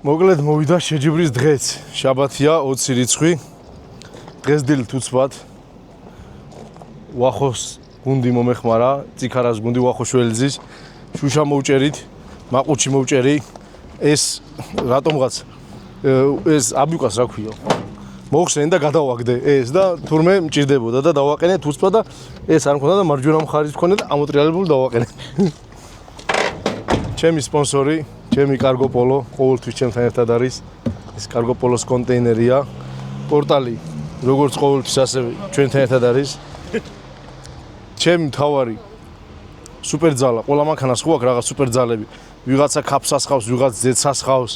მოკლედ მოვიდა შეჯიბრის დღეც. შაბათია 20 რიცხვი. დღეს დილით უცბად. ვახოს გუნდი მომეხმარა, ციქარას გუნდი ვახოშველიძის. შუშა მოვჭერით, მაყუჩი მოვჭერი. ეს რატომღაც ეს აბიუკას რა ქვია? მოხსენ და გადავაგდე ეს და თურმე მჭირდებოდა და დავაყენე თუცბა და ეს არ მქონდა და მარჯვენა მხარის მქონდა და ამოტრიალებული დავაყენე. ჩემი სპონსორი, ჩემი კარგო პოლო, ყოველთვის ჩემთან ერთად არის. ეს კარგო პოლოს კონტეინერია. პორტალი, როგორც ყოველთვის ასევე ჩვენთან ერთად არის. ჩემი მთავარი სუპერძალა, ყველა მანქანას ხო აქვს რაღაც სუპერძალები. ვიღაცა ქაფსას ხავს, ვიღაც ძეცას ხავს,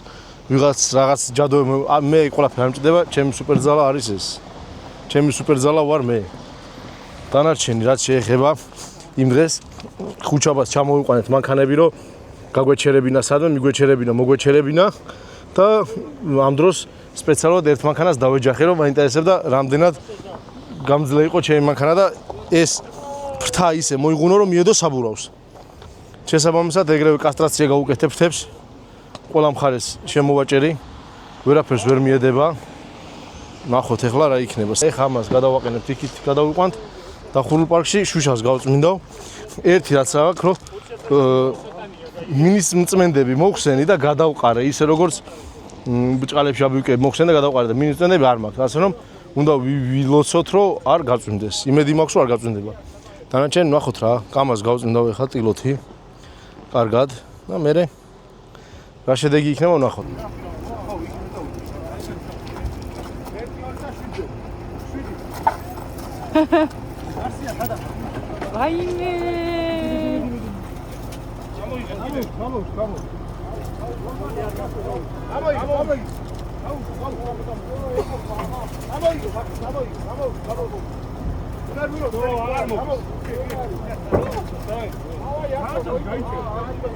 ვიღაც რაღაც ჯადოები. მე ყველაფერი არ მჭდება, ჩემი სუპერძალა არის ეს. ჩემი სუპერძალა ვარ მე. დანარჩენი რაც შეეხება იმ დღეს ხუჩაბას ჩამოვიყვანეთ მანქანები, რომ გაგვეჩერებინა სადმე, მიგვეჩერებინა, მოგვეჩერებინა და ამ დროს სპეციალურად ერთ მანქანას დავეჯახე, რომ მაინტერესებდა რამდენად გამძლე იყო ჩემი მანქანა და ეს ფრთა ისე მოიღუნო, რომ მიედო საბურავს. შესაბამისად ეგრევე კასტრაცია გაუკეთებ ფრთებს. ყველა მხარეს შემოვაჭერი, ვერაფერს ვერ მიედება. ნახოთ ახლა რა იქნება. ეხა ამას გადავაყენებთ იქით, გადავიყვანთ დახურულ პარკში, შუშას გავწმინდავ. ერთი რაც აქვს, რომ მინის მწმენდები მოხსენი და გადავყარე, ისე როგორც ბჭყალებში აბიუკები მოხსენ და გადავყარე და მინის მწმენდები არ მაქვს. ასე რომ უნდა ვილოცოთ, რომ არ გაწმინდეს. იმედი მაქვს, რომ არ გაწმინდება. დანარჩენი ნახოთ რა, კამას გავწმინდავ ახლა ტილოთი. კარგად და მე რა შედეგი იქნება ვნახოთ. ვაიმე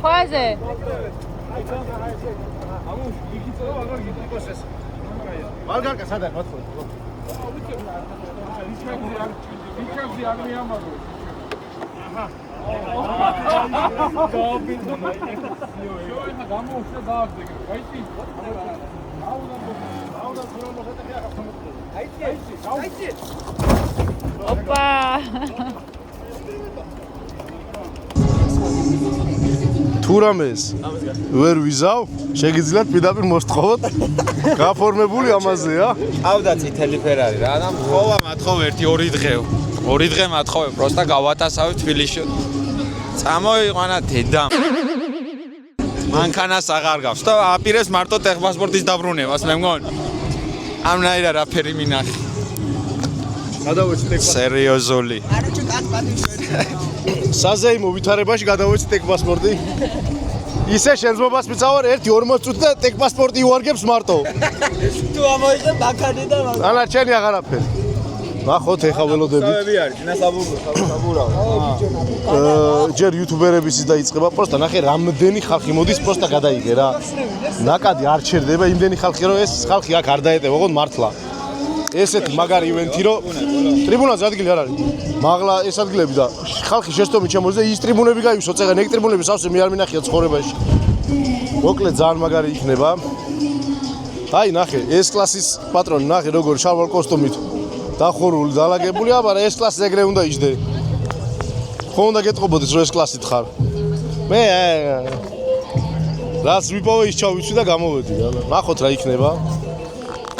ხოაზე მარგარკა სადა მათქო იქებზე არ მიამაგო. აჰა. გამოუშვე დააგდე. აიცი. აიცი. ოპა. თუ რამეს ვერ ვიზავ, შეგიძლიათ პირდაპირ მოსთხოვოთ. გაფორმებული ამაზეა. ავდა წითელი ფერარი რა და მხოვა მათხოვ 1-2 დღეო. 2 დღე მათხოვე, პროსტა გავატასავე თბილისში. წამოიყვანა დედამ. მანქანას აღარ გავს და აპირებს მარტო ტეხპასპორტის დაბრუნებას, მე მგონი. ამნაირად რაფერი მინახე. გადავეცი ტექპასპორტი. სერიოზული. არაჩუ კატპატი საზეიმო ვითარებაში გადავეცი ტექპასპორტი. ისე შენზმობას მიცავარ 1-40 წუთი და ტექპასპორტი უარგებს მარტო. თუ ამოიღე ბაქანი და დანარჩენი აღარაფერი. ნახოთ ეხა ველოდები. სავები არის, ნასაბურავ. ჯერ იუთუბერების დაიწყება, პროსტა ნახე რამდენი ხალხი მოდის, პროსტა გადაიგე რა. ნაკადი არ ჩერდება იმდენი ხალხი, რომ ეს ხალხი აქ არ დაეტევა, ოღონდ მართლა. ესეთი მაგარი ივენთი, რომ ტრიბუნაზე ადგილი არ არის. მაღლა ეს ადგილები და ხალხი შეცდომით შემოდის და ის ტრიბუნები გაივსო, წეგან ეგ ტრიბუნები სავსე მე არ მინახია ცხოვრებაში. მოკლედ ძალიან მაგარი იქნება. აი ნახე, ეს კლასის პატრონი, ნახე როგორ შალვალ კოსტუმით დახურული, დალაგებული, აბარა ეს კლასი ეგრე უნდა იჯდე. ხო უნდა გეტყობოდეს, რომ ეს კლასით ხარ. მე რაც ვიპოვე ის ჩავიცვი და გამოვედი. ნახოთ რა იქნება.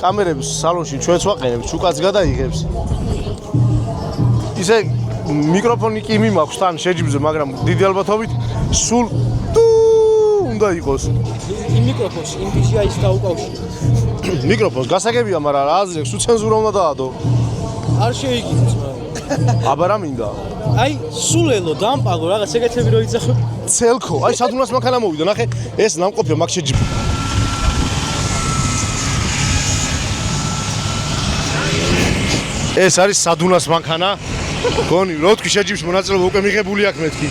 კამერებს სალონში ჩვენც ვაყენებთ, შუკაც გადაიღებს. ისე მიკროფონი კი მიმაქვს თან შეჯიბზე, მაგრამ დიდი ალბათობით სულ უნდა იყოს. იმ მიკროფონში, იმ DJI-ს გაუკავშირე. მიკროფონს გასაგებია, მაგრამ რა აზრია, სულ ცენზურა უნდა დაადო. არ შეიგებს, მაგრამ. აბა რა მინდა? აი, სულელო დამპალო რაღაც ეგეთები რო იძახო. ცელქო, აი სადუნას მანქანა მოვიდა, ნახე, ეს ნამყოფია მაგ შეჯიბ. ეს არის სადუნას მანქანა. გონი, რო თქვი შეჯიბში მონაწილეობა უკვე მიღებული აქვს მეთქი.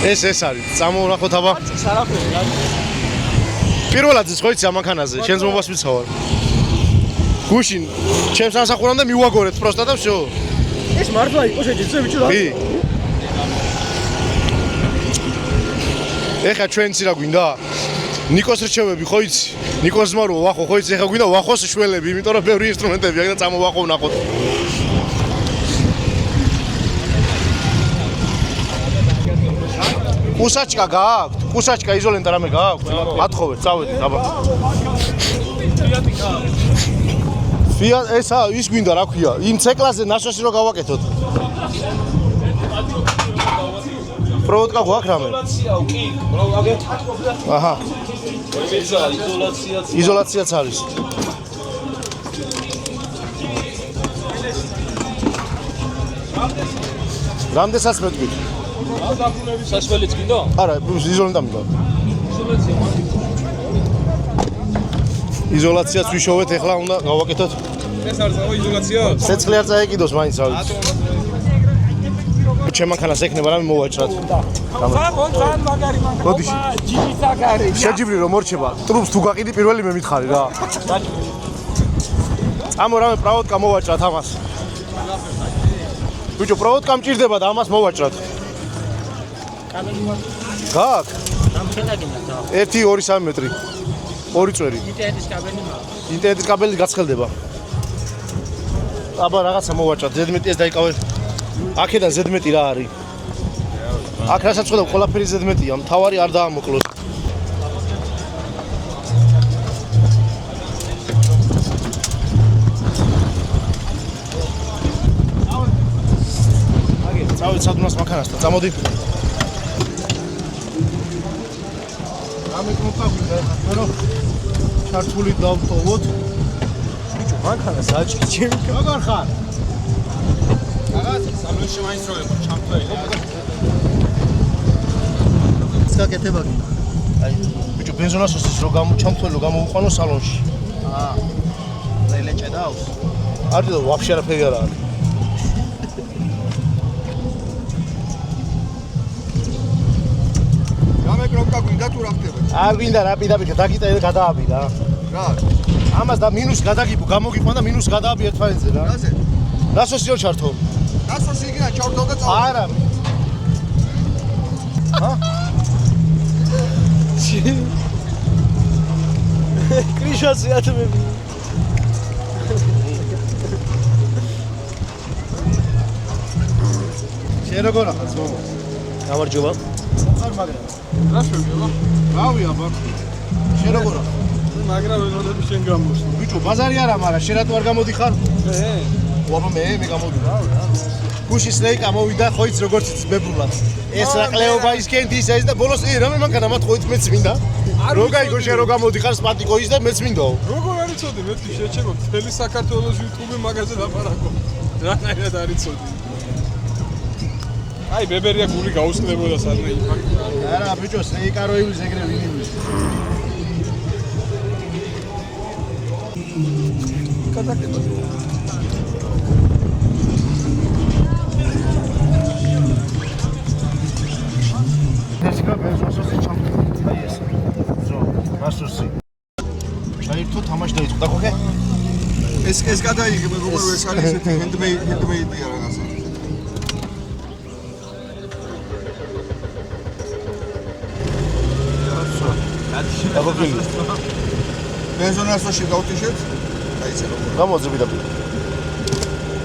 ეს არის. წამოვნახოთ აბა. სარაფერი რა. პირველად ის ხო იცი ამ მანქანაზე, შენს მომას ვიცავარ. გუშინ, ჩემს სამსახურამდე მივაგორეთ პროსტა და всё. ეს მართლა იყო შეჯიბზე ბიჭო რა. კი. ეხა ჩვენც რა გვინდა? ნიკოს რჩევები ხო იცი? ნიკოს ძმა რო ვახო ხო იცი? ეხა გვინდა ვახოს შველები, იმიტომ რომ ბევრი ინსტრუმენტები აქვს და წამოვახო ვნახოთ. კუსაჩკა გააქვთ? კუსაჩკა იზოლენტა რამე გააქვთ? ათხოვეთ, წავედით, აბა. ფიატ ესა ის გვინდა რა ქვია? იმ ცეკლაზე ნასვასი რო გავაკეთოთ. პროვოდკა გვაქვს რამე? აჰა. იზოლაციაც არის. რამდენსაც მეტყვით? სასველიც გინდა? არა, იზოლენტა მინდა. იზოლაციაც ვიშოვეთ, ეხლა უნდა გავაკეთოთ. ეს არ წავა იზოლაცია? ცეცხლი არ წაეკიდოს მაინც რა ვიცი. ჩემანქანას ეკნება რამე მოვაჭრათ. ძალიან მაგარი მანქანა. მოდი. ჯიბის აკარი. შეჯიბრი რომ მორჩება, ტრუბს თუ გაყიდი პირველი მე მითხარი რა. წამო რამე პროვოდკა მოვაჭრათ ამას. ბიჭო, პროვოდკა მჭირდება და ამას მოვაჭრათ. გააკ? 1 2 3 მეტრი. 2 წვერი. ინტერნეტის კაბელი გაცხელდება. აბა რაღაცა მოვაჭრათ, ზედმეტი ეს დაიკავე. აქედან ზედმეტი რა არის? აქ რასაც ხედავ, ყველაფერი ზედმეტია, მთავარი არ დაამოკლოს. წავედ სადუნას მანქანასთან, წამოდი. რამე კნოპკა გვინდა, რომ ჩართული დავტოვოთ. ბიჭო, მანქანას აჭი ჩემი. როგორ ხარ? სამში მაინც რო იყო ჩამთველი. გაკეთება გინდა. აი, ბიჭო, ბენზონასოსის რო ჩამთველი რო გამოვიყვანო სალონში. ლელეჭე დავს. არ დიო, ვაფშე არაფერი არ არის. რამე კნოპკა გვინდა თუ რა ხდება? არ გვინდა რა პიდა ბიჭო, დაგიტა გადააბი რა. რა? ამას და მინუს გადაგიბო, გამოგიყვან და მინუს გადააბი ერთმანეთზე რა. რაზე? ნასოსი რო ჩართო? ნასოსი იქნა ჩავდო და წავა. არა. ჰა? კრიშაცი ათმები. შენ როგორ ახალ ძმო? გამარჯობა. ხარ მაგრამ. რა შევიო? რავი აბა. შენ როგორ ახალ? მაგრა ვეღოდები შენ გამოსული. ბიჭო, ბაზარი არა, მაგრამ შენ რატო არ გამოდიხარ? აბა მე გამოდიხარ. გუში სნეიკა მოვიდა, ხო იცი როგორც იცი ბებრულად. ეს რა ყლეობა ის კენტის ეს და ბოლოს რამე მანქანა მათ ხო იცი მეც მინდა. რო გაიგო შენ რო გამოდიხარ სპატიკო ის და მეც მინდაო. როგორ არიცოდი მეთქი შეჩემო მთელი საქართველოს YouTube მაგაზე ლაპარაკო. რანაირად არიცოდი. აი ბებერია გული გაუსწრებოდა სადმე იმ არა ბიჭო, სნეიკა რო ივის ეგრე ვინ ივის. გადაკეთე. ეს გაბეზოსი ჩამოდი. აი ეს. ზო, მასოსი. ჩაირთო თამაში დაიწყო და ხოხე? ეს გადაიღე მე როგორ ეს არის ესეთი ჰენდმეიდია რაღაცა. დაგოკლილი. ბენზონასოში გავტიშეთ. დაიცე როგორ. გამოძები და პი.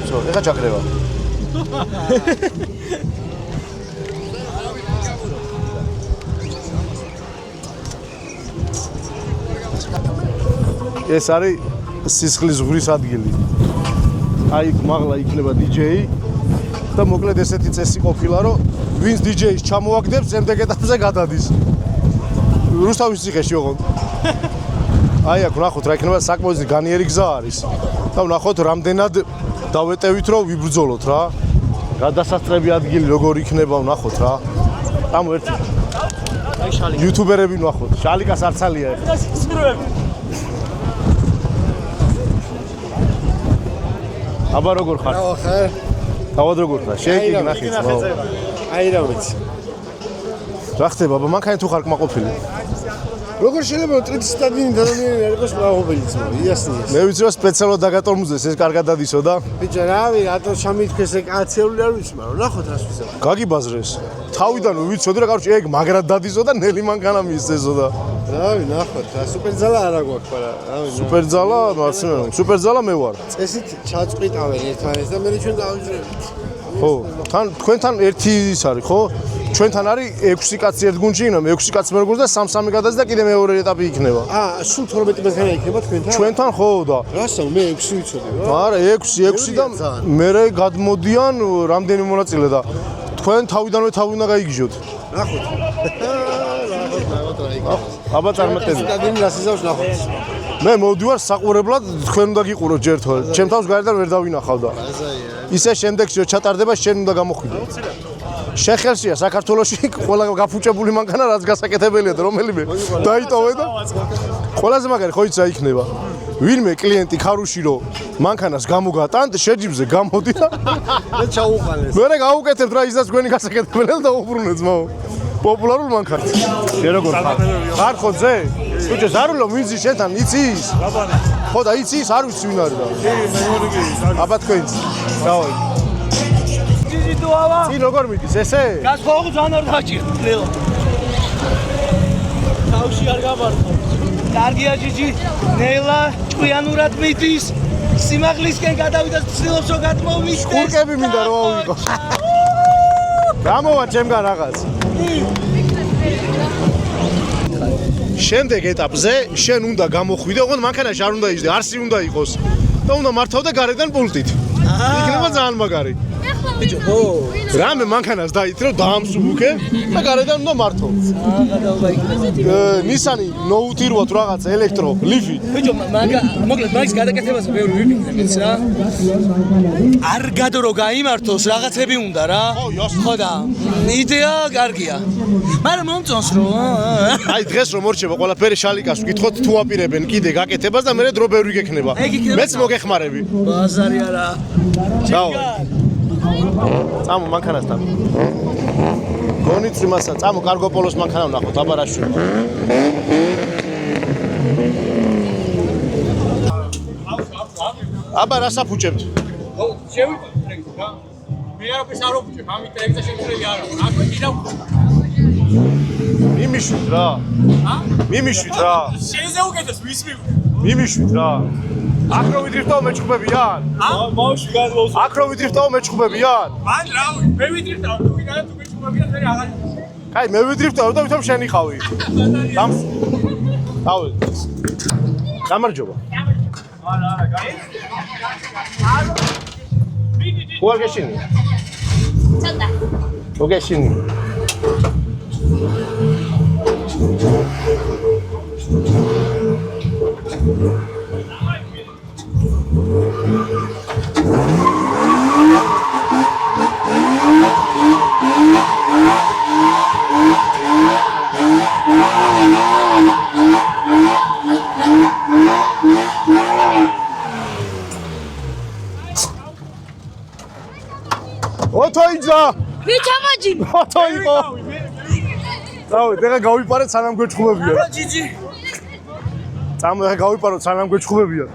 ზო, ეხა ჩაკრება. ეს არის სისხლის ზღვრის ადგილი. აი იქ მაღლა იქნება DJ-ი და მოკლედ ესეთი წესი ყოფილა, რომ ვინც DJ-ს ჩამოაგდებს, შემდეგ ეტაპზე გადადის. რუსთავის ციხეში ოღონდ. აი აქ ვნახოთ რა იქნება საკმაოდ განიერი გზა არის. და ვნახოთ რამდენად დავეტევით რომ ვიბრძოლოთ რა. გადასასწრები ადგილი როგორ იქნება ვნახოთ რა. ამ ერთი. აი შალი. იუთუბერები ვნახოთ. შალიკას არცალია ეხლა. აბა როგორ ხარ? რა ხარ? თავად როგორ ხარ? შეიკი ნახეთ. აი რა ვიცი. რა ხდება? აბა მანქანა თუ ხარ კმაყოფილი? როგორ შეიძლება ტრიტის სტადიონი დანამიანი არ იყოს მრავალობელი ძმა? იასნიეს. მე ვიცი რომ სპეციალურად დაგატორმუზეს ეს კარგად დადისო და ბიჭო, რავი, რატო ჩამითქეს ეგ კაცეული არ ვიცი, მაგრამ ნახოთ რას ვიზავ. გაგიბაზრეს. თავიდან ვიცოდი რა კაროჩი ეგ მაგრად დადისო და ნელი მანქანა მისცესო და რავი, ნახოთ, რა სუპერძალა არა გვაქვს, მაგრამ რავი. სუპერძალა, მაცემენ, სუპერძალა მე ვარ. წესით ჩაწყვიტავენ ერთმანეთს და მე ჩვენ გავიძრებით. ხო, თქვენთან ერთი ის არის, ხო? ჩვენთან არის 6 კაცი ერთ გუნდში, ინა 6 კაცი მე როგორ და 3-3 გადას და კიდე მეორე ეტაპი იქნება. სულ 12 მანქანა იქნება თქვენთან? ჩვენთან ხო და რასო, მე 6 ვიცოდი რა. არა, 6 და მე გადმოდიან რამდენი მონაწილე და თქვენ თავიდანვე თავი უნდა გაიგიჟოთ. ნახოთ. ნახოთ რა იქნება. აბა წარმატებით. სტადიონი რას იზავს ნახოთ. მე მოვდივარ საყურებლად, თქვენ უნდა გიყუროთ ჯერ თო. ჩემ თავს გარედან ვერ დავინახავ და. ისე შემდეგში რომ ჩატარდება, შენ უნდა გამოხვიდე. შეხელშია საქართველოში ყველა გაფუჭებული მანქანა რაც გასაკეთებელია და რომელიმე დაიტოვე და ყველაზე მაგარი ხო იცი რა იქნება. ვინმე კლიენტი ხარუში რომ მანქანას გამოგატანთ, შეჯიბზე გამოდი და მე ჩაუყალეს. მე გავუკეთებ რა ისაც გვენი გასაკეთებელი და უბრუნე ძმაო. პოპულარულ მანქანას. შე როგორ ხარ? ხარ ხო ზე? ბიჭო ზარულო მიზი შენთან იცის? ხო და იცის? არ ვიცი ვინ არის და. აბა თქვენც. დავა. ძიდუავა. წინ როგორ მიდის ესე? გასხოვო ძალიან არ გაჭირ. ლეო. თავში არ გამართო. კარგია ჯიჯი. ნელა ჭკვიანურად მიდის. სიმაღლისკენ გადავიდა ცდილობს რომ გადმოვიდეს. კურკები მინდა რომ ავიღო. გამოვა ჩემგან რაღაც. შემდეგ ეტაპზე შენ უნდა გამოხვიდე, ოღონდ მანქანაში არ უნდა იჯდე, არსი უნდა იყოს და უნდა მართავდე გარედან პულტით. იქნება ძალიან მაგარი. ბიჭო, ხო. რამე მანქანას დაითრო დაამსუბუქე და გარედან უნდა მართო. გადავა იქ. ნისანი ნოუთი როა თუ რაღაც ელექტრო ლიფი. ბიჭო, მოკლედ მაგის გადაკეთებას ბევრი ვიფიქრე, მეც რა. არ გადო რო გაიმართოს, რაღაცები უნდა რა. ხო და იდეა კარგია. მაგრამ მომწონს რო. აი დღეს რომ მორჩება ყველაფერი შალიკას ვკითხოთ თუ აპირებენ კიდე გაკეთებას და მე დრო ბევრი გექნება. მეც მოგეხმარები. ბაზარი არა. ჩაო. წამო მანქანასთან. გონიცი მასა, წამო კარგოპოლოს მანქანა ვნახოთ, აბა რა შვება. აბა რა საფუჭებთ? ხო, შევიწრეთ რა. მე არაფერს არ ვფუჭებ, ამით ეგ და შემიძლია არა. აკვე კიდევ მიმიშვით რა. მიმიშვით რა. შენზე უკეთეს ვის მივ. მიმიშვით რა. აქ რო ვიდრიფტავ მეჭუბებიან? ბავშვი გადმოვსვა. აქ რო ვიდრიფტავ მეჭუბებიან? მან რავი, მე ვიდრიფტავ, თუ ვიდანაც თუ მეჭუბებიან, მე აღარ. აი მე ვიდრიფტავ და ვითომ შენი ხავი. დამს. დავე. გამარჯობა. არა, არა, გაი. უარ გეშინი. ცოტა. მოგეშინი. ოთოიძა! ვიჩამაჯი. ოთოიყო! წავი, ეხა გავიპარეთ სანამ გვეჭხუბებიან. ჯიჯი. წამო, ეხა გავიპაროთ სანამ გვეჭხუბებიან.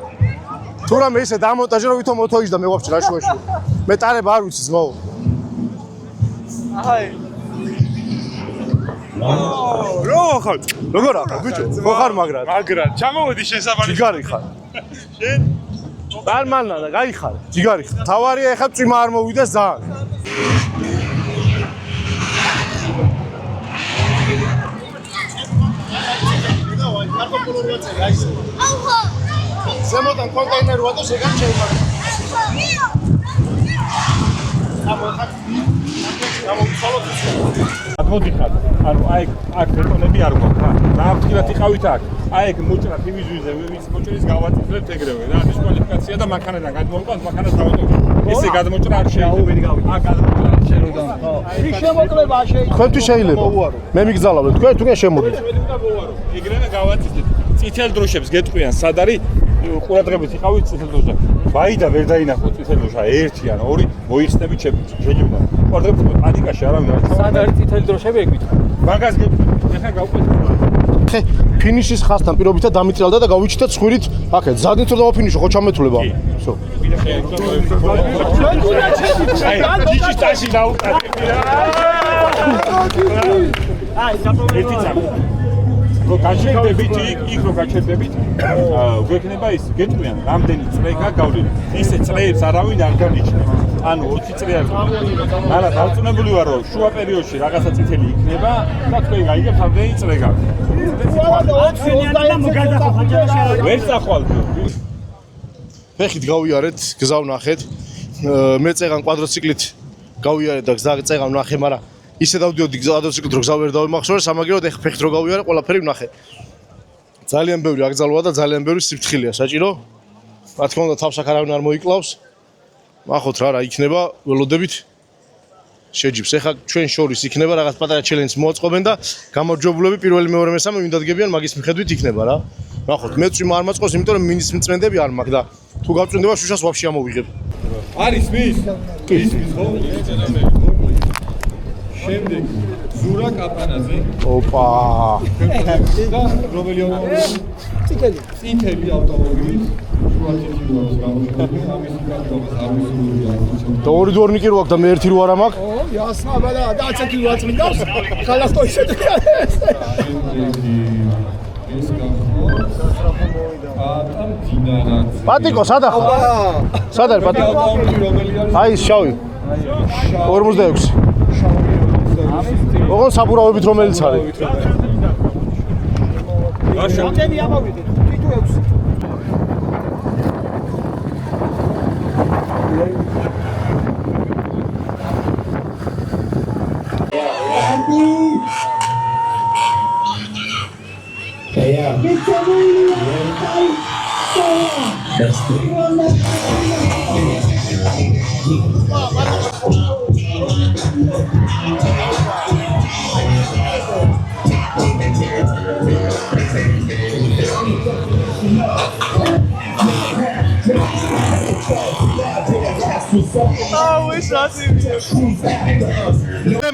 თუ რამე ისე დამონტაჟე რომ ვითომ ოთოიძა მე ვაფშე რა შუაში. მე ტარება არ ვიცი ზმაო. აი. რო ხარ? როგორ ახარ ბიჭო? ხო ხარ მაგრად? მაგრად, ჩამოვედი შესაბამისი. ჯიგარი ხარ. შენ დარმანა და გაიხარ. ჯიგარი ხარ. თავარია ეხა წვიმა არ მოვიდეს ძალიან. აუხო. ზემოდან კონტეინერი ვატო შეგან შეიძლება. მოდიხარ, ანუ აი აქ ბეტონები არ გვაქვს რა. ნაფტილად იყავით აქ. აი ეგ მოჭრათ იმის ვიზზე, ვინც მოჭრის გავატიფლებთ ეგრევე რა. ის კვალიფიკაცია და მანქანიდან გადმოვიყვანთ, მანქანას დავატოვოთ. ესე გადმოჭრა არ შეიძლება. აქ გადმოჭრა არ შეიძლება. ხო. ის შემოკლება შეიძლება. თქვენთვის შეიძლება. მე მიგზალავთ, თქვენ შემოდით. ეგრევე გავატიფებთ. წითელ დროშებს გეტყვიან, სად არის ყურადღებით იყავით წითელ დროშა. ვაიდა ვერ დაინახოთ წითელ დროშა, ერთი ან ორი მოიხსნებით შეიძლება. ყურადღებით პანიკაში არავინ არ ჩავა. სად არის წითელი დროშები ეგ ვითხრა. მაგას გეტყვით, ეხლა გავყვეთ. ხე ფინიშის ხასთან პირობითად დამიტრიალდა და გავიჩიტა ცხვირით აქეთ ზადით რომ დავაფინიშო ხო ჩამეთვლება всё ჯიჯის ტაში დაუკარეთ ერთი წამი რო გაჩერდებით იქ რო გაჩერდებით გვექნება ის გეტყვიან რამდენი წლე გაგავლილი ისე წლეებს არავინ არ განიჩნდება ანუ 20 წლე არ გქონდა მაგრამ დარწმუნებული ვარ რომ შუა პერიოდში რაღაცა წითელი იქნება და თქვენ გაიგებთ რამდენი წლე გაქვს ვერ წახვალთ ფეხით გავიარეთ გზა ვნახეთ მე წეღან კვადროციკლით გავიარეთ და გზა წეღან ვნახე მაგრამ ისე დავდიოდი კვადროციკლით რომ გზა ვერ დავიმახსოვრე სამაგიეროდ ეხ ფეხით რო გავიარე ყველაფერი ვნახე ძალიან ბევრი აკრძალვა და ძალიან ბევრი სიფრთხილეა საჭირო რა თქმა უნდა თავს აქ არავინ არ მოიკლავს ნახოთ რა იქნება ველოდებით შეჯიბს ეხა ჩვენ შორის იქნება რაღაც პატარა ჩელენჯს მოაწყობენ და გამარჯვებულები პირველი მეორე მესამე ვინ დადგებიან მაგის მიხედვით იქნება რა ნახოთ მე წვიმა არ მაწყობს იმიტომ რომ მინის მწმენდები არ მაქვს და თუ გავწვინდება შუშას ვაფშე ამოვიღებ არის მის ის ხო შემდეგ ზურა კაპანაძე ოპა და რომელი ავტომობილი წითელი ავტომობილი შუათითილოს გამოშვებული ამის კარტობას არ მისულია და ორი დორნიკი რო აქვს და მე ერთი რო არა მაქვს ო ясно ბადა და აცეთი ვაწმინდავს ხალხო ისეთი ეს გახო დინარა პატიკო სადა ხარ სადა არის პატიკო ავტომობილი რომელი არის აი ეს შავი 46 ოღონდ საბურავებით რომელიც არის რამდენი ამოვიდეთ თითო 6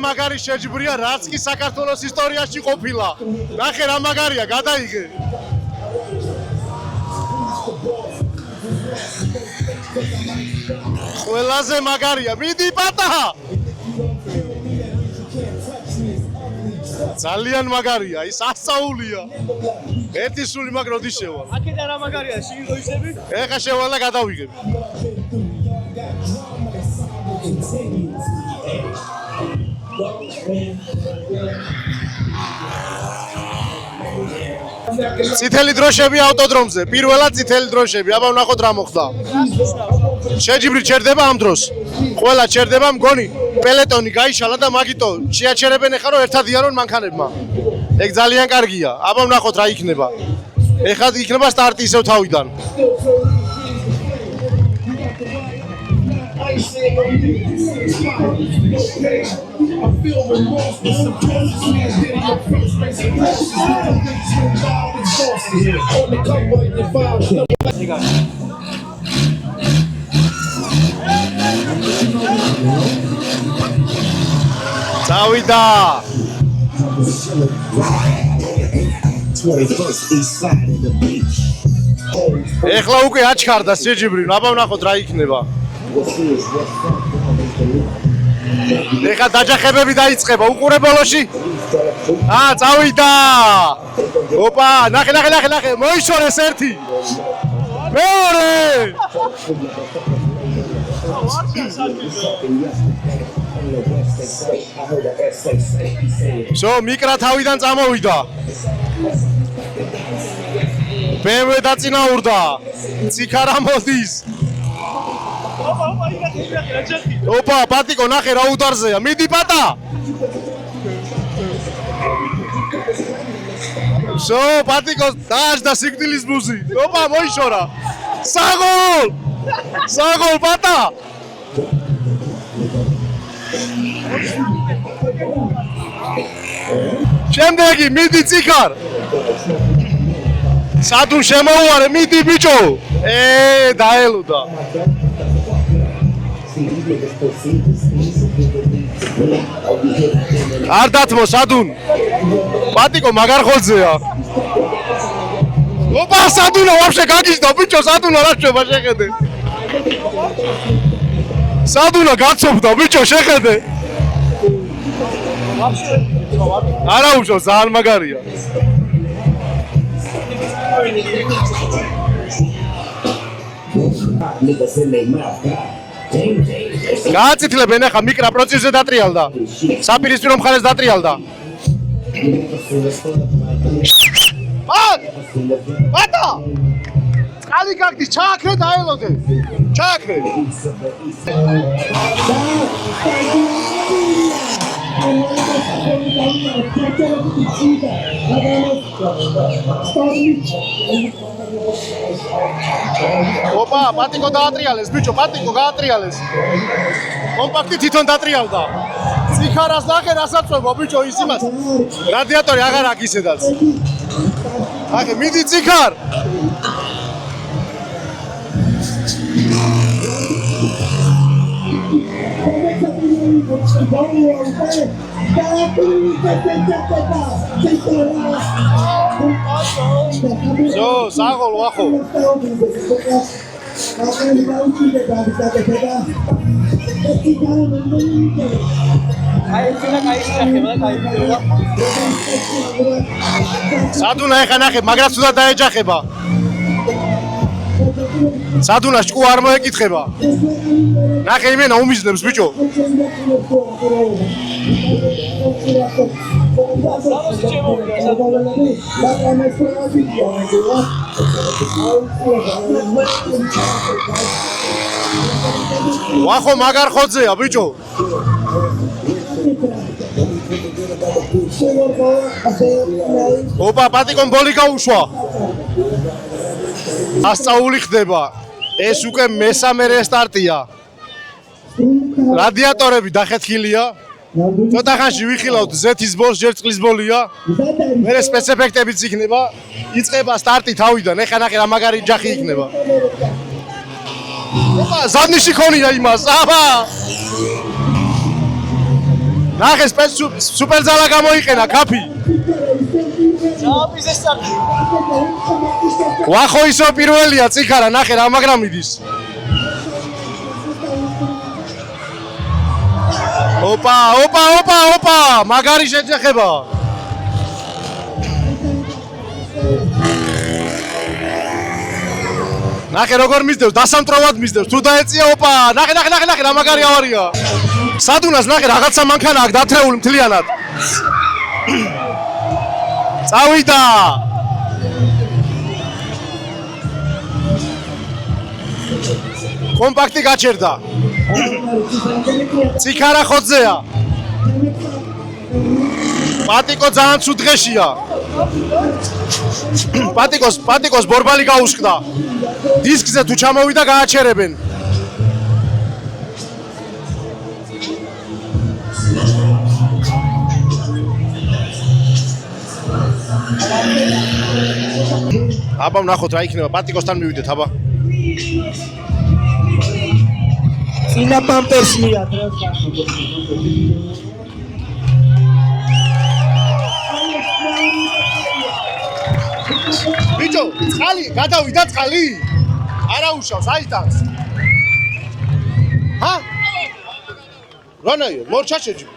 მაგარი შეჯიბრია რაც კი საქართველოს ისტორიაში ყოფილა ნახე რა მაგარია გადაიგე ყველაზე მაგარია მიდი პატა ძალიან მაგარია ის ასწაულია ერთი სული მაგ როდი შევალ აქედან რა მაგარია შინგოისები ეხა შევალ და გადავიგებ წითელი დროშები ავტოდრომზე პირველად წითელი დროშები აბა ვნახოთ რა მოხდა შეჯიბრი ჩერდება ამ დროს ყველა ჩერდება მგონი პელეტონი გაიშალა და მაგიტო შეაჩერებენ ეხა რომ ერთად იარონ მანქანებმა ეგ ძალიან კარგია აბა ვნახოთ რა იქნება ეხლა იქნება სტარტი ისევ თავიდან წავიდა ეხლა უკვე აჩქარდა შეჯიბრი აბა ვნახოთ რა იქნება ეხლა დაჯახებები დაიწყება უყურე ბოლოში წავიდა ოპა ნახე მოიშორეს ერთი მეორე სო მიკრა თავიდან წამოვიდა BMW დაწინაურდა ციქარა მოდის ოპა პატიკო ნახე რა უდარზეა მიდი პატა სო პატიკო დააშდა სიკვდილის ბუზი ოპა მოიშორა საგოლ პატა შემდეგი მიდი ციქარ სადუ შემოუარე მიდი ბიჭო დაელოდა არ დათმო სადუნ პატიკო მაგარ ხოლზეა ოპა, სადუნა ვაფშე გაგიზდა, ბიჭო, სადუნა რა შვება შეხედე. სადუნა გაცობდა, ბიჭო, შეხედე. არა უშო, ძალიან მაგარია. გააცითლებენ ახლა მიკრა პროცესზე დატრიალდა. საპირისპირო მხარეს დატრიალდა. ბატა! წყალი გაგდის, ჩააქრე დაელოდე. ჩააქრე. ოპა, პატიკო დაატრიალეს, ბიჭო, პატიკო გაატრიალეს. კომპაქტი თვითონ დატრიალდა. ციხარას ნახე, რასაც ყვება, ბიჭო, ის იმას. რადიატორი აღარ აქვს ისედაც. ახე, მიდი ციხარ. ზო, საღოლ ვახო. სადუნა ეხა ნახე, მაგრამ სუდა დაეჯახება. სადუნა შკუ არ მოეკითხება. ნახე იმენა უმიზნებს ბიჭო. ვახო მაგარ ხოძეა ბიჭო. ოპა, პატიკომ ბოლი გაუშვა. ასწაული ხდება. ეს უკვე მესამე რესტარტია. რადიატორები დახეთქილია. ცოტა ხანში ვიხილავთ ზეთის ბოლს, ჯერ წყლის ბოლია. მერე სპეცეფექტებიც იქნება. იწყება სტარტი თავიდან. ეხა ნახე რა მაგარი ჯახი იქნება. ოპა, ზადნიში ხონია იმას. აბა! ნახე სუპერძალა გამოიყენა კაფი. ვახო ისო პირველია ციხარა, ნახე რა მაგრამ მიდის. ოპა, ოპა, ოპა, ოპა, მაგარი შეჯახება. ნახე როგორ მისდევს, დასამტვროვად მისდევს, თუ დაეწია ოპა, ნახე, ნახე, ნახე, ნახე რა მაგარი ავარია. სადუნას ნახე რაღაცა მანქანა აქვს დათრეული მთლიანად. წავიდა. კომპაქტი გაჩერდა. ციხარა ხოძეა. პატიკო ძალიან ცუდ დღეშია. პატიკოს ბორბალი გაუსხდა. დისკზე თუ ჩამოვიდა გააჩერებენ. აბა ვნახოთ რა იქნება, პატიკოსთან მივიდეთ აბა. წინა პამპერს მიათ რა. ბიჭო, წყალი, გადავიდა წყალი? არა უშავს, აიტანს. ჰა? რანაიო, მორჩა შეჯი.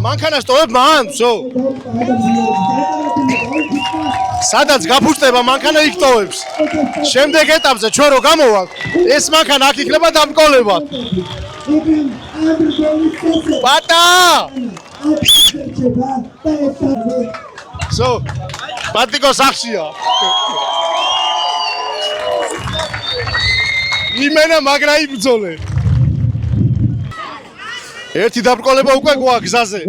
მანქანას ტოვებ მან, всё. სადაც გაფუჭდება მანქანა იქ ტოვებს. შემდეგ ეტაპზე ჩვენ რო გამოვალთ, ეს მანქანა აქ იქნება დამკოლებად. პატა! всё. პატიკოს ახშია. იმენა მაგრა იბძოლე. ერთი დაბრკოლება უკვე გვაქვს გზაზე.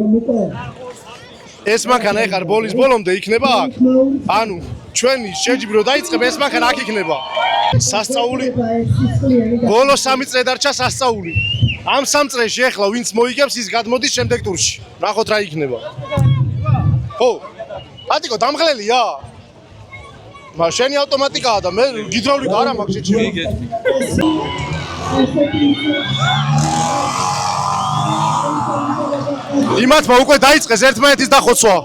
ეს მანქანა ეხარ ბოლის ბოლომდე იქნება აქ. ანუ ჩვენი შეჯიბრო დაიწყებ ეს მანქანა აქ იქნება. სასწაული. ბოლო 3 წრე დარჩა სასწაული. ამ 3 წრეში ეხლა ვინც მოიგებს ის გადმოდის შემდეგ ტურში. ნახოთ რა იქნება. ხო. პატიკო დამღლელია? მაგრამ შენი ავტომატიკაა და მე გიდრავლიკა არა მაქვს შეჭი. იმათმა უკვე დაიწყეს ერთმანეთის დახოცვა.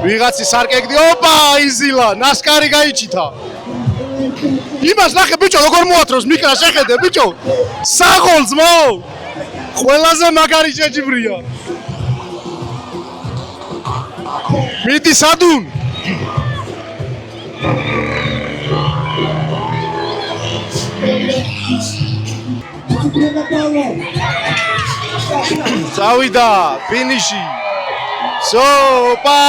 ვიღაცი სარკეგდი, ოპა, იზილა, ნასკარი გაიჩითა. იმას ნახე ბიჭო, როგორ მოათროს მიკრა შეხედე ბიჭო. საღოლს მო. ყველაზე მაგარი შეჯიბრია. მიდი სადუნ. წავიდა ფინიში. სოპა!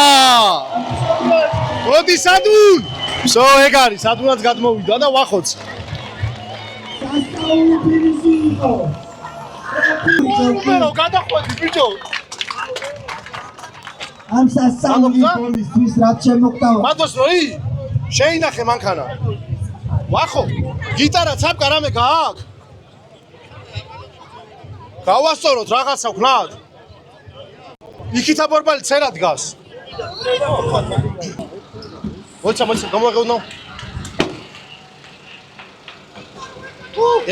მოდი სადუნ! სო ეგ არის, სადუნაც გადმოვიდა და ვახოც. უმერო გადახვედი ბიჭო. ამ სასწაული პოლისთვის რაც შემოგტავა. მადოსროი? შეინახე მანქანა. ვახო, გიტარა ცაპკა რამე გააქვს? გავასწოროთ რაღაცა ვქნათ. იქითა ბორბალი წერა დგას. მოიცა, გამოღევნო.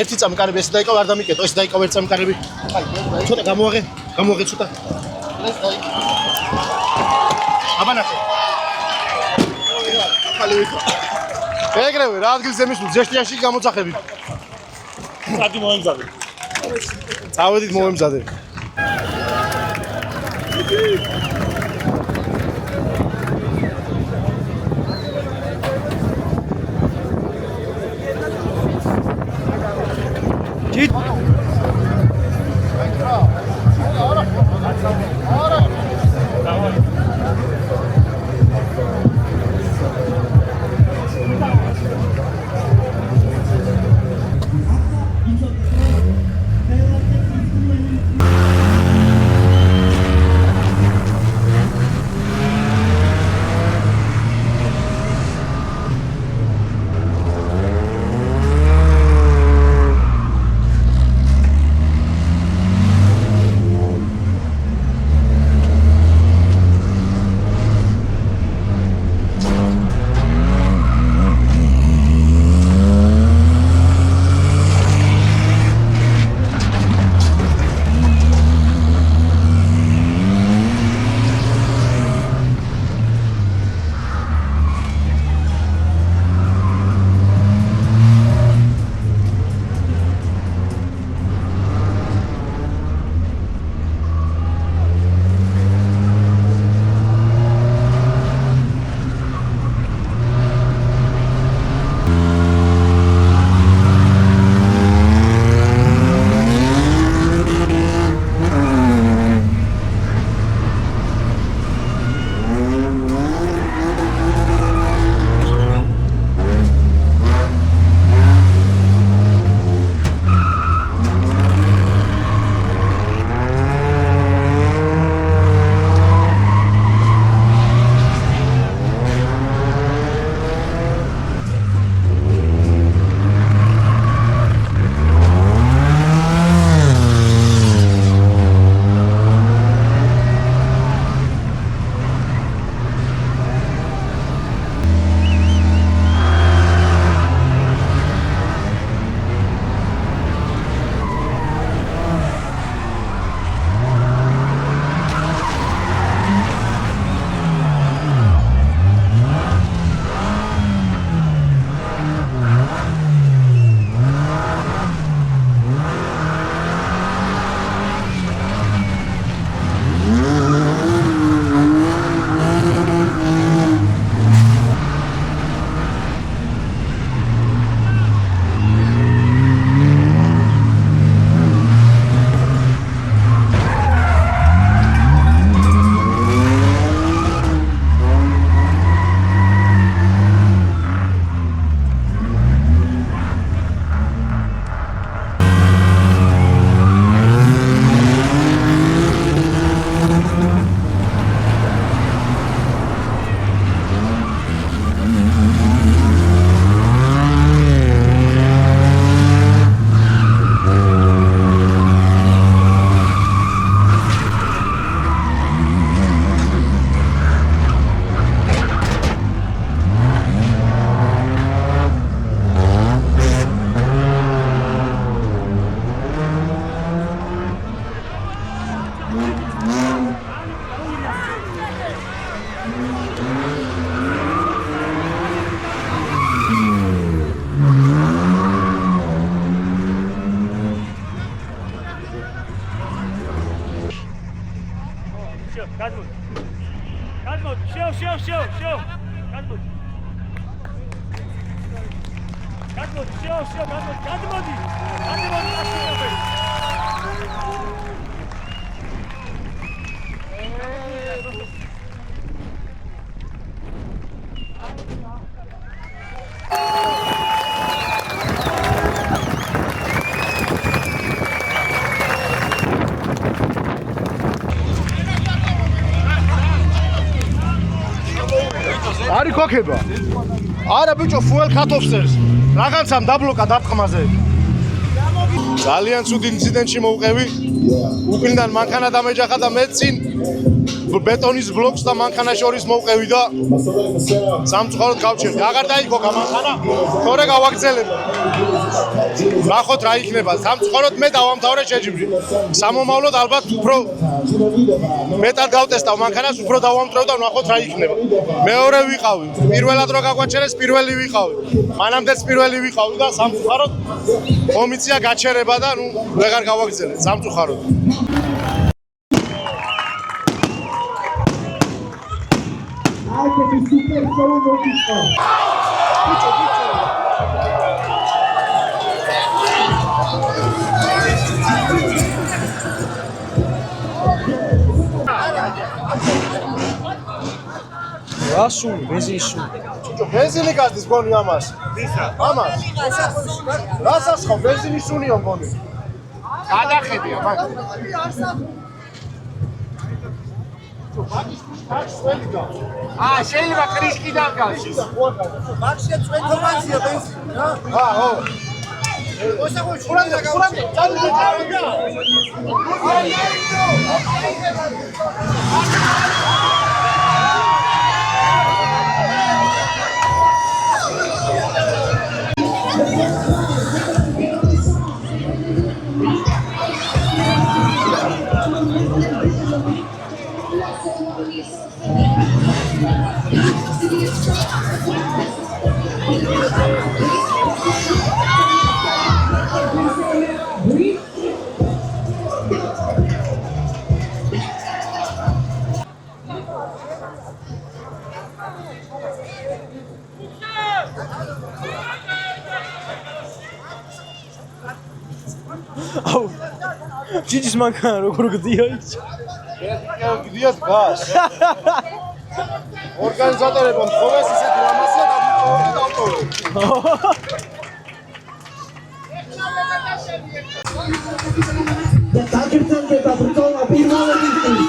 ერთი წამი კარები ეს დაიკავ არ დამიკეტო, ეს დაიკავ ერთ წამი კარები. ცოტა გამოაღე ცოტა. აბანახე. ხალი ვიქო. ეგრევე რა ადგილზე მისულ ზეშტიაში გამოძახებით. სადი მოემზადე. წავედით მოემზადე. არის ქოქება? არა ბიჭო, fuel cut-offers. რაღაცამ დაბლოკა დაფხმაზე. ძალიან ცუდი ინციდენტში მოვყევი. უკნიდან მანქანა დამეჯახა და მე წინ ბეტონის ბლოკს და მანქანა შორის მოვყევი და სამწუხაროდ გავჩერდი. აღარ დაიქოქა მანქანა. თორე გავაგრძელებ. ნახოთ რა იქნება. სამწუხაროდ მე დავამთავრე შეჯიბრი. სამომავლოდ ალბათ უფრო მეტად გავტესტავ მანქანას, უფრო დავამტვრევ და ნახოთ რა იქნება. მეორე ვიყავი. პირველად რო გაგვაჩერეს, პირველი ვიყავი. მანამდეც პირველი ვიყავი და სამწუხაროდ კომიცია გაჩერება და ნუ ვეღარ გავაგრძელე. სამწუხაროდ. Arkadaşı süper savun olmuşlar. Rasul, benzinsu. ბენზინი გასდის გონი ამას. ამას. რასაც ხო ბენზინი სუნიო გონი. გადახედია მაგ. შეიძლება კრიშკიდან გასის. მაგშია წვენ თომაზია ბენზინი რა? ხო. ოსახო შურანდა წავიდა. ჯიჯის მანქანა როგორ გდია ის? გდიათ გას. ორგანიზატორებმა მხოლოდ ისეთი რამაზია დავტოვე. და დაგრძელდება ბრძოლა პირველობისთვის.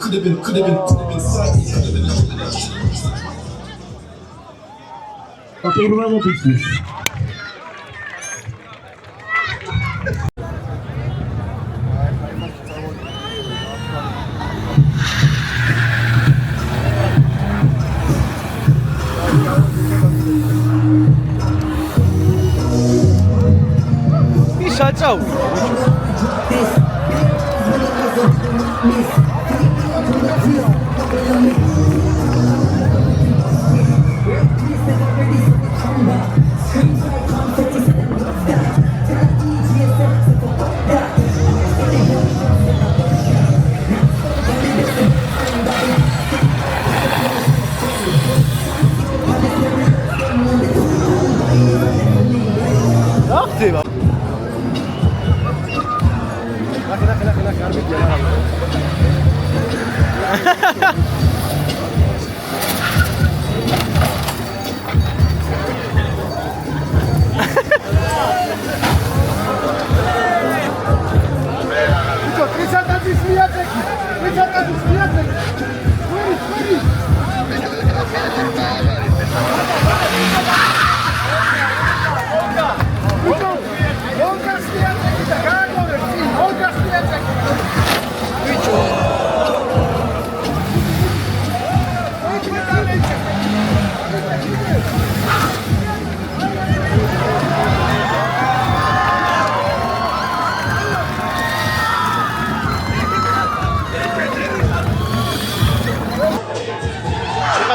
Could have been slightly. Okay, პირველობისთვის. ის აწავ.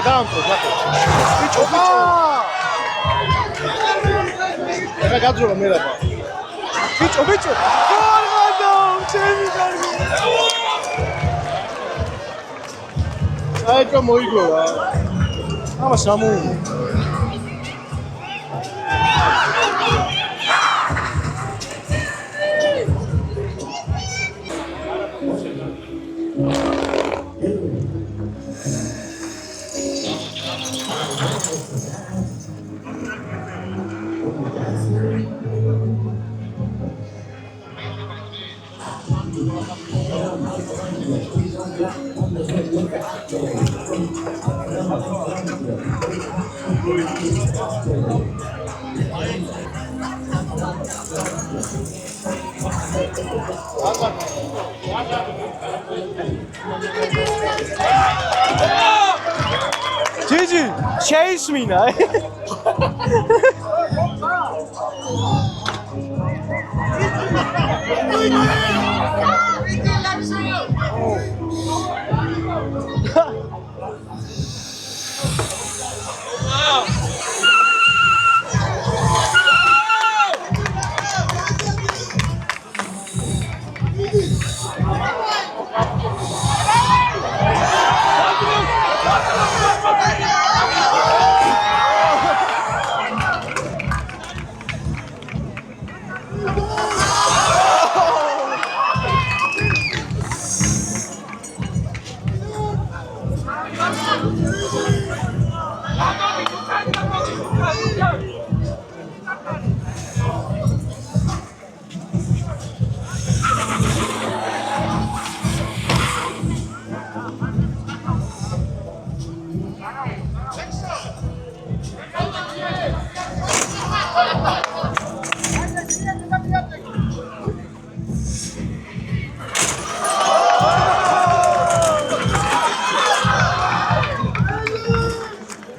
დაამწროს ახლა. ბიჭო. ეხა გაძროვა მე რა. ბიჭო. გოლგადო, ჩემი კარგი. საერთო მოიგო რა. ამას ამოუ. Gigi, chase me now.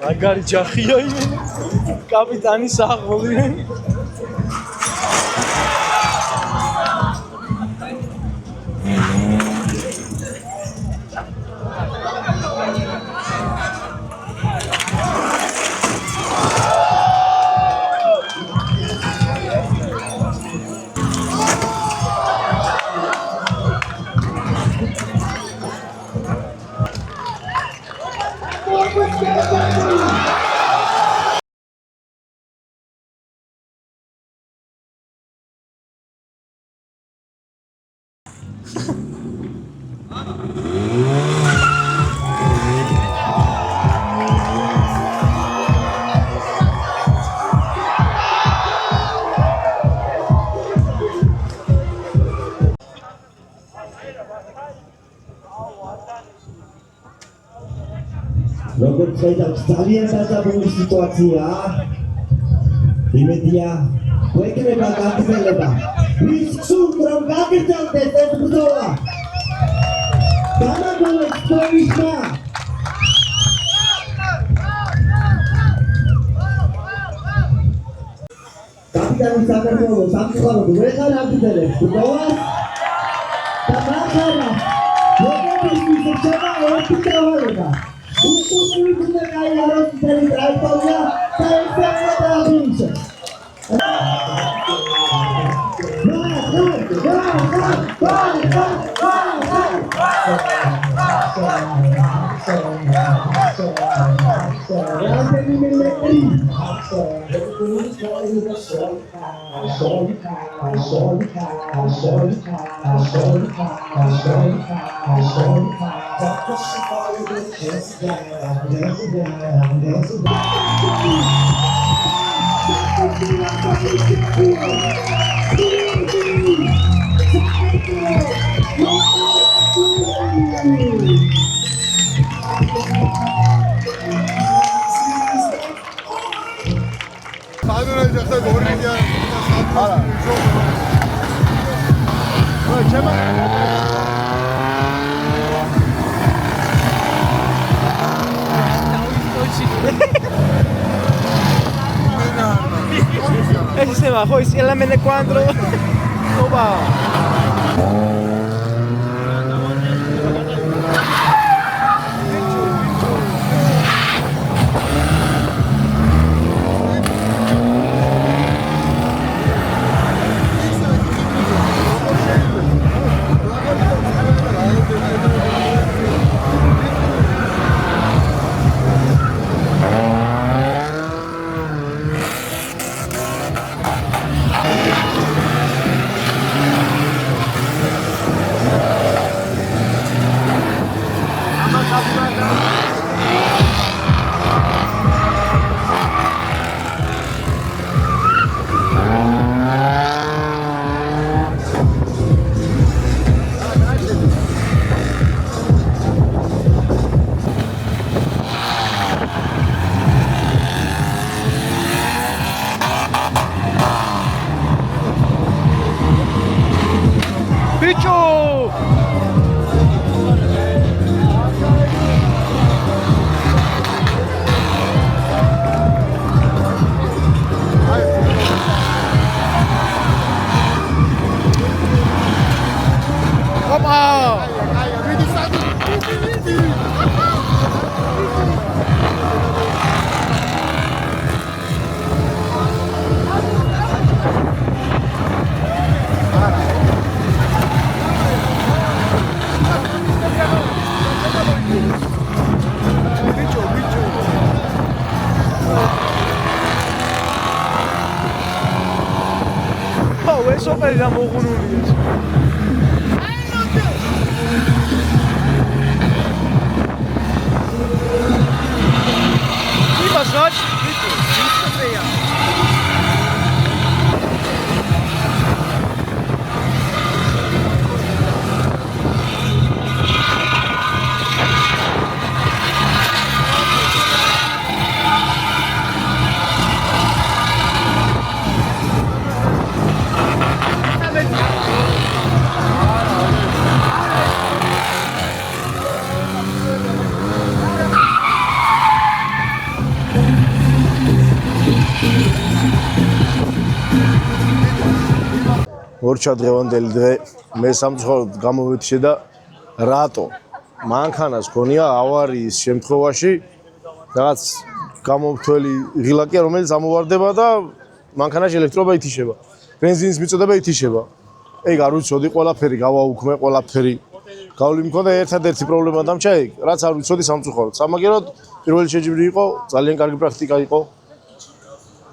Magari ჯახია იმენ კაპიტანის აღოლი. როგორც ხედავთ, ძალიან დაძაბული სიტუაციაა. იმედია, გვექნება გაგრძელება. ვის გსურთ, რომ გაგრძელდეს ეს ბრძოლა? დამაგულეთ თქვენისმა. კაპიტანი საქართველოს სამწუხაროდ ვეღარ აგრძელებს ბრძოლას და მახარა მოგებისთვის რჩება ერთი დავალება. Uskušujte kaj narostitelji trajkovlja, da je sve odavniče. Esse sistema, pois, ela me quadro. Oba! სოფელი და მოღუნული ეს. იმას რაც ვიტყვია. ორჩა დღევანდელი დღე მე სამწუხაროდ გამოვეთიშე და რატო მანქანას ქონია ავარიის შემთხვევაში რაღაც გამომთველი ღილაკია რომელიც ამოვარდება და მანქანაში ელექტრობა ითიშება ბენზინის მიწოდება ითიშება ეგ არ ვიცოდი ყველაფერი გავაუქმე ყველაფერი გავლი მქონდა ერთადერთი პრობლემა დამჭა ეგ რაც არ ვიცოდი სამწუხაროდ სამაგეროდ პირველი შეჯიბრი იყო ძალიან კარგი პრაქტიკა იყო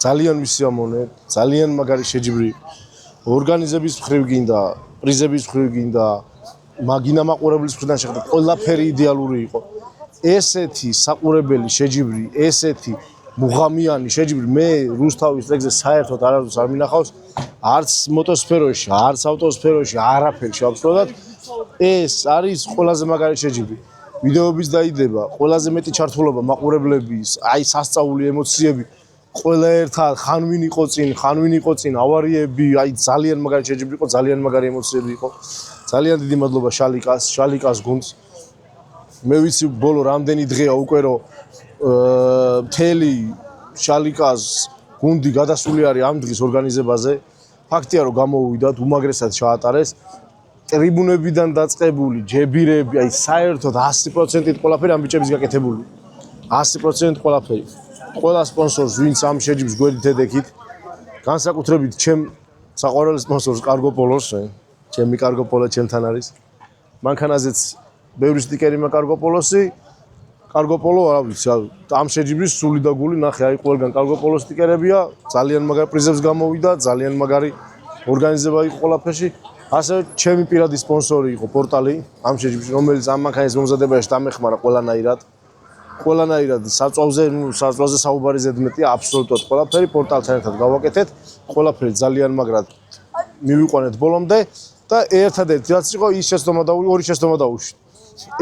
ძალიან მისიამოვნე ძალიან მაგარი შეჯიბრი ორგანიზების მხრივ გინდა, პრიზების მხრივ გინდა, მაგინა მაყურებლის მხრიდან შეხედა, ყველაფერი იდეალური იყო. ესეთი საყურებელი შეჯიბრი, ესეთი მუღამიანი შეჯიბრი მე რუსთავის ტრეკზე საერთოდ არასდროს არ მინახავს, არც მოტოსფეროში, არც ავტოსფეროში, არაფერში აბსოლუტურად. ეს არის ყველაზე მაგარი შეჯიბრი. ვიდეოების დაიდება, ყველაზე მეტი ჩართულობა მაყურებლების, აი სასწაული ემოციები ყველა ერთად ხანვინ იყო წინ ავარიები აი ძალიან მაგარი შეჯიბრი იყო ძალიან მაგარი ემოციები იყო ძალიან დიდი მადლობა შალიკას გუნდს მე ვიცი ბოლო რამდენი დღეა უკვე რომ მთელი შალიკას გუნდი გადასული არის ამ დღის ორგანიზებაზე ფაქტია რომ გამოვიდათ უმაგრესად ჩაატარეს ტრიბუნებიდან დაწყებული ჯებირები აი საერთოდ 100%-ით ყველაფერი ამ ბიჭების გაკეთებული 100% ყველაფერი ყველა სპონსორს ვინც ამ შეჯიბს გვერდით ედექით განსაკუთრებით ჩემ საყვარელ სპონსორს კარგო პოლოს ჩემი კარგო პოლო ჩემთან არის მანქანაზეც ბევრი სტიკერი მაქვს კარგო პოლოსი კარგო პოლო არ ვიცი ამ შეჯიბრის სული და გული ნახე აი ყველგან კარგო პოლოს სტიკერებია ძალიან მაგარი პრიზებს გამოვიდა ძალიან მაგარი ორგანიზება იყო ყველაფერში ასევე ჩემი პირადი სპონსორი იყო პორტალი ამ შეჯიბში რომელიც ამ მანქანის მომზადებაში დამეხმარა ყველანაირად საწვავზე საუბარი ზედმეტია აბსოლუტურად ყველაფერი პორტალთან ერთად გავაკეთეთ ყველაფერი ძალიან მაგრად მივიყვანეთ ბოლომდე და ერთადერთი რაც იყო ის შეცდომა და ორი შეცდომა დავუშვით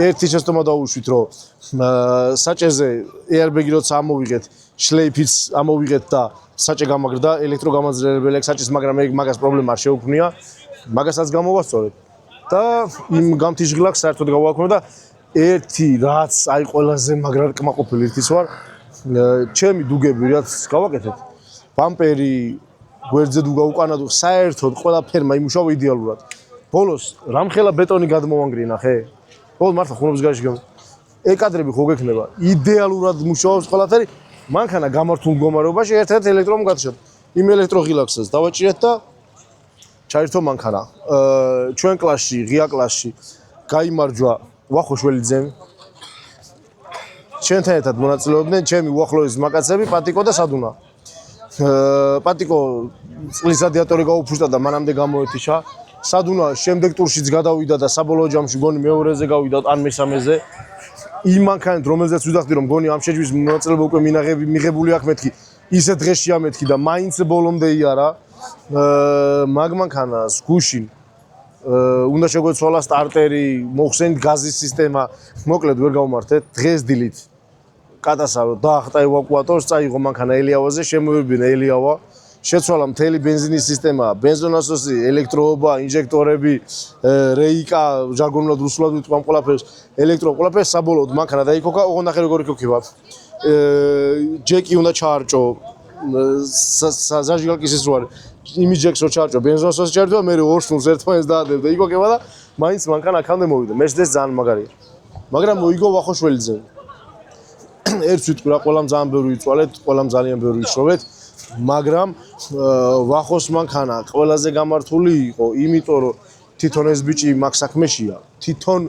ერთი შეცდომა დავუშვით რომ საჭეზე airbag-ი როცა ამოვიღეთ შლეიფიც ამოვიღეთ და საჭე გამაგრდა ელექტროგამაძლიერებელი საჭეს მაგრამ მაგას პრობლემა არ შეუქმნია მაგასაც გამოვასწორეთ და იმ გამთიშღილაკს საერთოდ გავაქვეყნე და ერთი რაც აი ყველაზე მაგრად კმაყოფილი ერთის ვარ ჩემი დუგები რაც გავაკეთეთ ბამპერი გვერდზე დუგა უკანა დუღ საერთოდ ყველაფერმა იმუშავა იდეალურად ბოლოს რამხელა ბეტონი გადმოვანგრინა ხე ბოლოს მართლა ხუნობის გარეშე გამ ეკადრები ხო გექნება იდეალურად მუშაობს ყველაფერი მანქანა გამართულ მდგომარეობაში ერთ-ერთ ელექტრომ გადაშადა იმ ელექტროღილაკსაც დავაჭირეთ და ჩაირთო მანქანა ჩვენ კლასში ღია კლასში გაიმარჯვა ვახოშველიძემ ჩვენთან ერთად მონაწილეობდნენ ჩემი უახლოესი მაკაცები პატიკო და სადუნა პატიკო წლის რადიატორი გაუფუშტა და მანამდე გამოეთიშა სადუნა შემდეგ ტურშიც გადავიდა და საბოლოო ჯამში გონი მეორეზე გავიდა ან მესამეზე იმ მანქანით რომელზეც ვიდახდი რომ გონი ამ შეჯიბრის მონაწილეობა უკვე მიღებული აქვს მეთქი ისე დღეშია მეთქი და მაინც ბოლომდე იარა მაგ მანქანას გუშინ უნდა შეგვეცვალა სტარტერი მოხსენით გაზის სისტემა მოკლედ ვერ გავმართეთ დღეს დილით კატასა დაახტა ევაკუატორს წაიღო მანქანა ელიავაზე შემოვიბინა ელიავა შეცვალა მთელი ბენზინის სისტემა ბენზონასოსი ელექტროობა ინჟექტორები რეიკა ჟარგონულად რუსულად ვიტყვამ ყველაფერს ელექტრო ყველაფერს საბოლოოდ მანქანა დაიქოკა ოღონდ ახლა როგორ იქოქება ჯეკი უნდა ჩაარჭო ზაჟიგალკის ის როარ იმის ჯეკს რო ჩაარჭო ბენზონასოსი ჩაერთვა მე ორ შნურს ერთმანეთს დაადებდა იქოქება და მაინც მანქანა აქამდე მოვიდა მერსედეს ძალიან მაგარია მაგრამ მოიგო ვახოშველიძე ერთს ვიტყვი რა ყველამ ძალიან ბევრი იწვალეთ ყველამ ძალიან ბევრი იშოვეთ მაგრამ ვახოს მანქანა ყველაზე გამართული იყო იმიტომ რომ თვითონ ეს ბიჭი მაგ საქმეშია თვითონ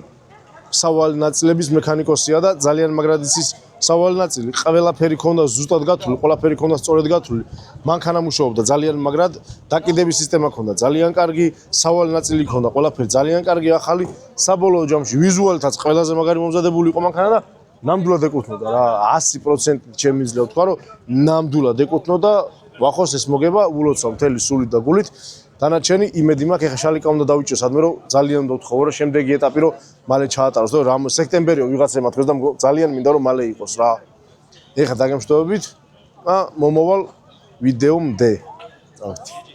სავალი ნაწილების მექანიკოსია და ძალიან მაგრადიცის სავალი ნაწილი ყველაფერი ქონდა ზუსტად გათვლილი ყველაფერი ქონდა სწორად გათვლილი მანქანა მუშაობდა ძალიან მაგრად დაკიდების სისტემა ქონდა ძალიან კარგი სავალი ნაწილი ქონდა ყველაფერი ძალიან კარგი ახალი საბოლოო ჯამში ვიზუალითაც ყველაზე მაგარი მომზადებული იყო მანქანა და ნამდვილად ეკუთვნოდა რა 100% შემიძლია ვთქვა რომ ნამდვილად ეკუთვნოდა ვახოს ეს მოგება ულოცავ მთელი სულით და გულით დანარჩენი იმედი მაქვს ეხა შალიკა უნდა დავიჭო სადმე რომ ძალიან უნდა ვთხოვო რომ შემდეგი ეტაპი რომ მალე ჩაატაროს და რამ სექტემბერიო ვიღაცა ემართოს და ძალიან მინდა რომ მალე იყოს რა ეხა დაგემშვიდობებით და მომავალ ვიდეომდე წავედი